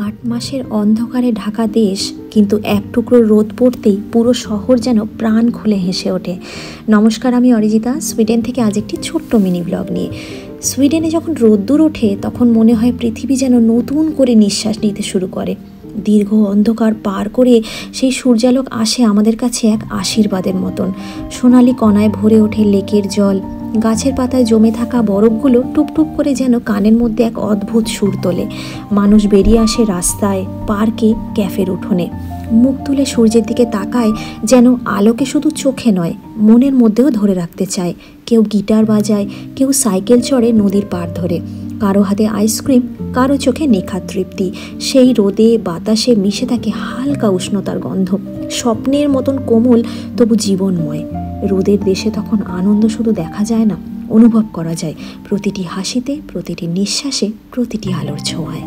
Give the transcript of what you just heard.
8 মাসের অন্ধকারে ঢাকা দেশ, কিন্তু এক টুকরো রোদ পড়তেই পুরো শহর যেন প্রাণ খুলে হেসে ওঠে। নমস্কার, আমি অরিজিতা, সুইডেন থেকে আজ একটি ছোট্ট মিনি ব্লগ নিয়ে। সুইডেনে যখন রোদ্দুর ওঠে তখন মনে হয় পৃথিবী যেন নতুন করে নিঃশ্বাস নিতে শুরু করে। দীর্ঘ অন্ধকার পার করে সেই সূর্যালোক আসে আমাদের কাছে এক আশীর্বাদের মতন। সোনালি কণায় ভরে ওঠে লেকের জল, গাছের পাতায় জমে থাকা বরফগুলো টুপটুপ করে যেন কানের মধ্যে এক অদ্ভুত সুর তোলে। মানুষ বেরিয়ে আসে রাস্তায়, পার্কে, ক্যাফের উঠোনে, মুখ তুলে সূর্যের দিকে তাকায়, যেন আলোকে শুধু চোখে নয় মনের মধ্যেও ধরে রাখতে চায়। কেউ গিটার বাজায়, কেউ সাইকেল চড়ে নদীর পাড় ধরে, কারো হাতে আইসক্রিম, কারো চোখে নেখার তৃপ্তি। সেই রোদে বাতাসে মিশে থাকে হালকা উষ্ণতার গন্ধ, স্বপ্নের মতন কোমল তবু জীবনময়। রোদের দেশে তখন আনন্দ শুধু দেখা যায় না, অনুভব করা যায় প্রতিটি হাসিতে, প্রতিটি নিঃশ্বাসে, প্রতিটি আলোর ছোঁয়ায়।